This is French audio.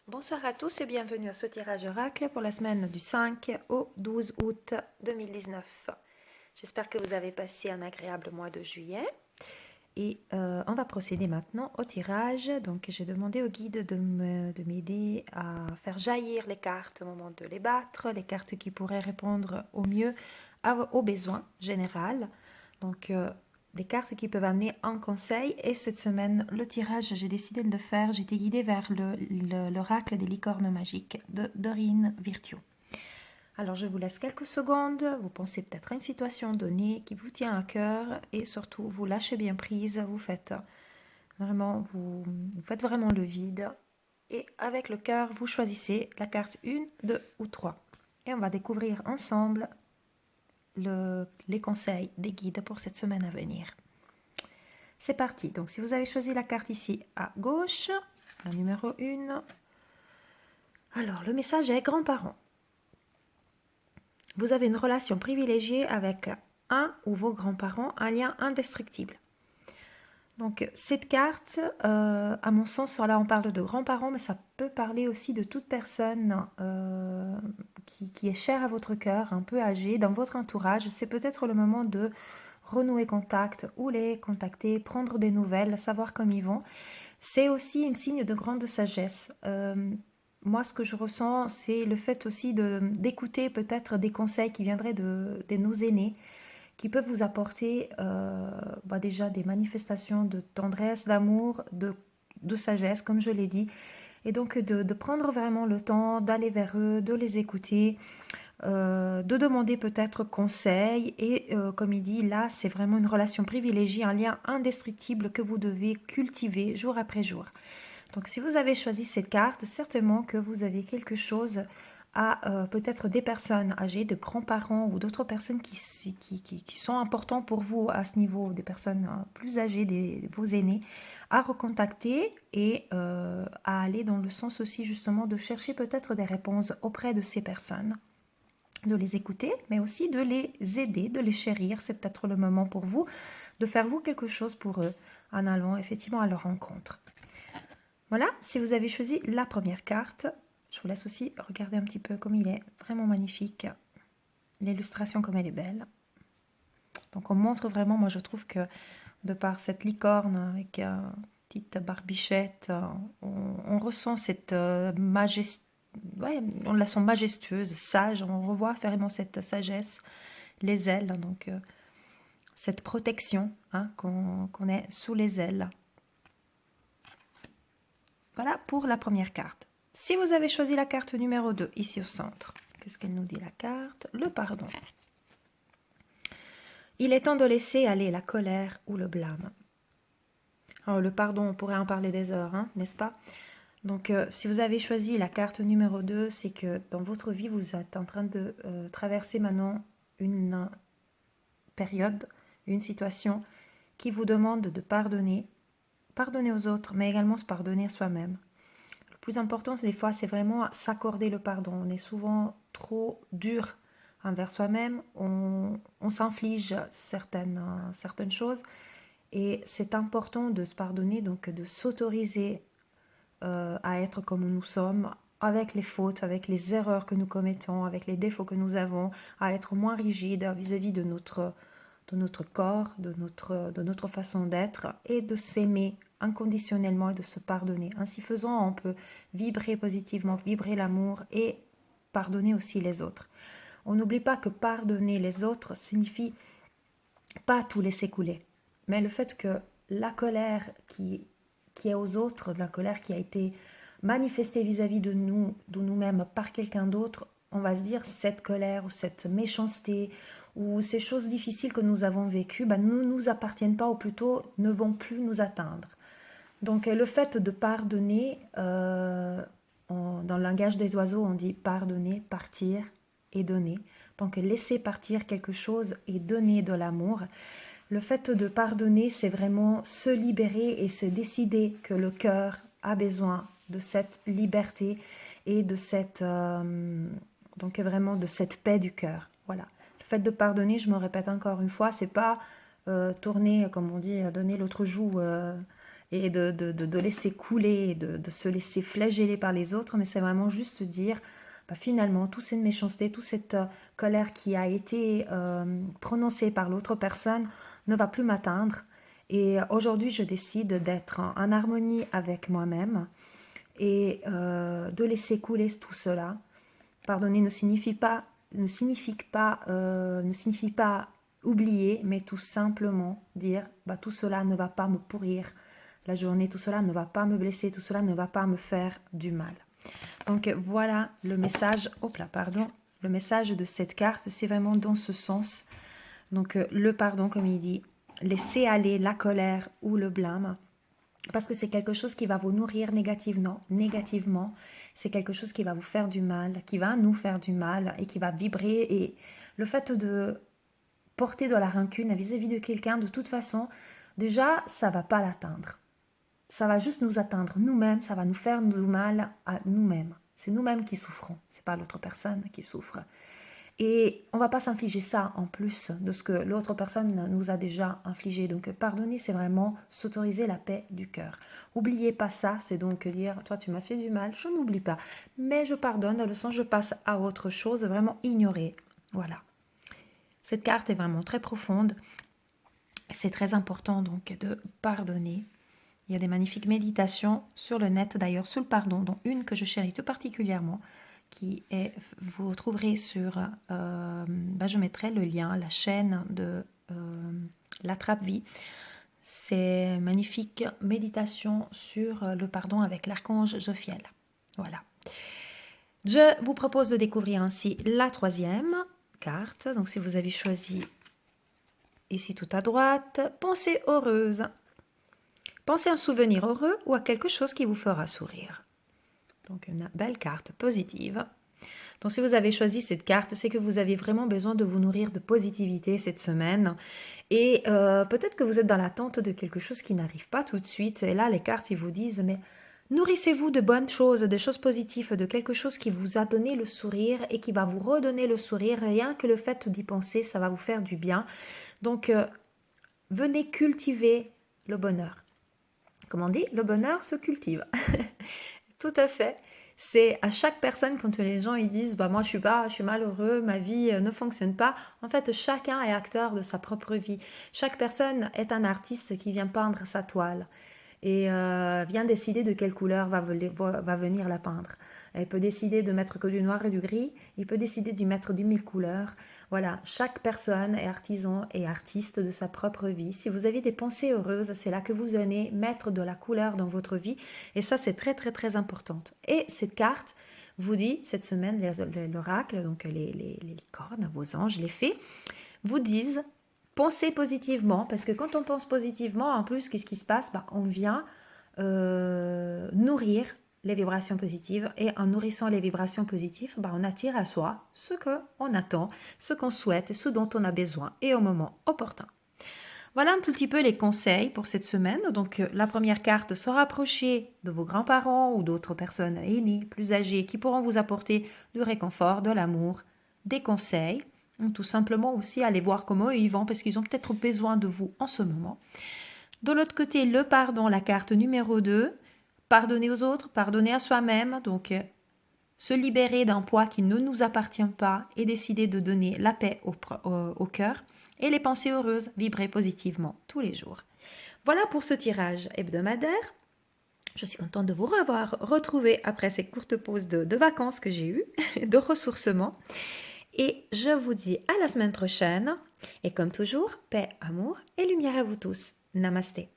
Bonsoir à tous et bienvenue à ce tirage oracle pour la semaine du 5 au 12 août 2019. J'espère que vous avez passé un agréable mois de juillet et on va procéder maintenant au tirage. Donc j'ai demandé au guide de m'aider à faire jaillir les cartes au moment de les battre, les cartes qui pourraient répondre au mieux aux besoins généraux. Donc des cartes qui peuvent amener un conseil. Et cette semaine, le tirage, j'ai décidé de le faire. J'ai été guidée vers l'oracle des licornes magiques de Dorine Virtue. Alors, je vous laisse quelques secondes. Vous pensez peut-être à une situation donnée qui vous tient à cœur et surtout, vous lâchez bien prise. Vous faites vraiment le vide. Et avec le cœur, vous choisissez la carte 1, 2 ou 3. Et on va découvrir ensemble les conseils des guides pour cette semaine à venir. C'est parti. Donc, si vous avez choisi la carte ici à gauche, la numéro 1, alors le message est grands-parents. Vous avez une relation privilégiée avec un ou vos grands-parents, un lien indestructible. Donc, cette carte, à mon sens, là, on parle de grands-parents, mais ça peut parler aussi de toute personne qui est chère à votre cœur, un peu âgée, dans votre entourage. C'est peut-être le moment de renouer contact ou les contacter, prendre des nouvelles, savoir comment ils vont. C'est aussi un signe de grande sagesse. Moi, ce que je ressens, c'est le fait aussi d'écouter peut-être des conseils qui viendraient de nos aînés, qui peuvent vous apporter déjà des manifestations de tendresse, d'amour, de sagesse, comme je l'ai dit. Et donc de prendre vraiment le temps d'aller vers eux, de les écouter, de demander peut-être conseil. Et comme il dit, là, c'est vraiment une relation privilégiée, un lien indestructible que vous devez cultiver jour après jour. Donc si vous avez choisi cette carte, certainement que vous avez quelque chose à peut-être des personnes âgées, de grands-parents ou d'autres personnes qui sont importants pour vous à ce niveau, des personnes plus âgées, vos aînés, à recontacter et à aller dans le sens aussi justement de chercher peut-être des réponses auprès de ces personnes, de les écouter, mais aussi de les aider, de les chérir. C'est peut-être le moment pour vous de faire vous quelque chose pour eux en allant effectivement à leur rencontre. Voilà, si vous avez choisi la première carte, je vous laisse aussi regarder un petit peu comme il est, vraiment magnifique. L'illustration comme elle est belle. Donc on montre vraiment, moi je trouve que de par cette licorne avec une petite barbichette, on ressent cette majesté, ouais, on la sent majestueuse, sage, on revoit vraiment cette sagesse, les ailes, donc cette protection qu'on est sous les ailes. Voilà pour la première carte. Si vous avez choisi la carte numéro 2, ici au centre, qu'est-ce qu'elle nous dit la carte? Le pardon. Il est temps de laisser aller la colère ou le blâme. Alors le pardon, on pourrait en parler des heures, n'est-ce pas? Donc si vous avez choisi la carte numéro 2, c'est que dans votre vie, vous êtes en train de traverser maintenant une période, une situation qui vous demande de pardonner aux autres, mais également se pardonner à soi-même. Le plus important, des fois, c'est vraiment s'accorder le pardon. On est souvent trop dur envers soi-même, on s'inflige certaines choses, et c'est important de se pardonner, donc de s'autoriser à être comme nous sommes, avec les fautes, avec les erreurs que nous commettons, avec les défauts que nous avons, à être moins rigide vis-à-vis de notre corps, de notre façon d'être, et de s'aimer inconditionnellement et de se pardonner. Ainsi faisant, on peut vibrer positivement, vibrer l'amour et pardonner aussi les autres. On n'oublie pas que pardonner les autres signifie pas tout laisser couler, mais le fait que la colère qui est aux autres, de la colère qui a été manifestée vis-à-vis de nous-mêmes par quelqu'un d'autre, on va se dire cette colère ou cette méchanceté ou ces choses difficiles que nous avons vécues ne nous appartiennent pas, ou plutôt ne vont plus nous atteindre. Donc le fait de pardonner, dans le langage des oiseaux, on dit pardonner, partir et donner. Donc laisser partir quelque chose et donner de l'amour. Le fait de pardonner, c'est vraiment se libérer et se décider que le cœur a besoin de cette liberté et de cette, donc vraiment de cette paix du cœur. Voilà. Le fait de pardonner, je me répète encore une fois, c'est pas tourner, comme on dit, donner l'autre joue et de laisser couler, de se laisser flageller par les autres, mais c'est vraiment juste dire, bah, finalement, toute cette méchanceté, toute cette colère qui a été prononcée par l'autre personne ne va plus m'atteindre. Et aujourd'hui, je décide d'être en harmonie avec moi-même et de laisser couler tout cela. Pardonner ne signifie pas oublier, mais tout simplement dire, bah, tout cela ne va pas me pourrir la journée, tout cela ne va pas me blesser, tout cela ne va pas me faire du mal. Donc voilà le message, le message de cette carte, c'est vraiment dans ce sens. Donc le pardon, comme il dit, laisser aller la colère ou le blâme, parce que c'est quelque chose qui va vous nourrir négativement, c'est quelque chose qui va vous faire du mal, qui va nous faire du mal et qui va vibrer. Et le fait de porter de la rancune vis-à-vis de quelqu'un, de toute façon, déjà, ça va pas l'atteindre. Ça va juste nous atteindre nous-mêmes, ça va nous faire du mal à nous-mêmes. C'est nous-mêmes qui souffrons, c'est pas l'autre personne qui souffre. Et on va pas s'infliger ça en plus de ce que l'autre personne nous a déjà infligé. Donc pardonner, c'est vraiment s'autoriser la paix du cœur. Oubliez pas ça, c'est donc dire, toi tu m'as fait du mal, je n'oublie pas. Mais je pardonne, dans le sens je passe à autre chose, vraiment ignorer. Voilà. Cette carte est vraiment très profonde. C'est très important donc de pardonner. Il y a des magnifiques méditations sur le net d'ailleurs sur le pardon, dont une que je chéris tout particulièrement, vous trouverez sur, je mettrai le lien, la chaîne de La Trappe-Vie. C'est magnifique méditation sur le pardon avec l'archange Jophiel. Voilà. Je vous propose de découvrir ainsi la troisième carte. Donc si vous avez choisi ici tout à droite, pensée heureuse. Pensez à un souvenir heureux ou à quelque chose qui vous fera sourire. Donc une belle carte positive. Donc si vous avez choisi cette carte, c'est que vous avez vraiment besoin de vous nourrir de positivité cette semaine. Et peut-être que vous êtes dans l'attente de quelque chose qui n'arrive pas tout de suite. Et là, les cartes, ils vous disent, mais nourrissez-vous de bonnes choses, de choses positives, de quelque chose qui vous a donné le sourire et qui va vous redonner le sourire. Rien que le fait d'y penser, ça va vous faire du bien. Donc, venez cultiver le bonheur. Comme on dit, le bonheur se cultive. Tout à fait. C'est à chaque personne quand les gens ils disent bah moi je suis malheureux, ma vie ne fonctionne pas. En fait, chacun est acteur de sa propre vie. Chaque personne est un artiste qui vient peindre sa toile et vient décider de quelle couleur va venir la peindre. Elle peut décider de mettre que du noir et du gris, il peut décider d'y mettre du mille couleurs. Voilà, chaque personne est artisan et artiste de sa propre vie. Si vous avez des pensées heureuses, c'est là que vous allez mettre de la couleur dans votre vie. Et ça, c'est très, très, très important. Et cette carte vous dit, cette semaine, l'oracle, donc les licornes, vos anges, les fées, vous disent, pensez positivement, parce que quand on pense positivement, en plus, qu'est-ce qui se passe? On vient nourrir les vibrations positives, et en nourrissant les vibrations positives, on attire à soi ce qu'on attend, ce qu'on souhaite, ce dont on a besoin, et au moment opportun. Voilà un tout petit peu les conseils pour cette semaine. Donc la première carte, se rapprocher de vos grands-parents ou d'autres personnes aînées, plus âgées, qui pourront vous apporter du réconfort, de l'amour, des conseils, ou tout simplement aussi aller voir comment ils vont, parce qu'ils ont peut-être besoin de vous en ce moment. De l'autre côté, le pardon, la carte numéro 2, pardonner aux autres, pardonner à soi-même, donc se libérer d'un poids qui ne nous appartient pas et décider de donner la paix au cœur et les pensées heureuses, vibrer positivement tous les jours. Voilà pour ce tirage hebdomadaire. Je suis contente de vous avoir retrouvé après ces courtes pauses de vacances que j'ai eues, de ressourcement. Et je vous dis à la semaine prochaine. Et comme toujours, paix, amour et lumière à vous tous. Namasté.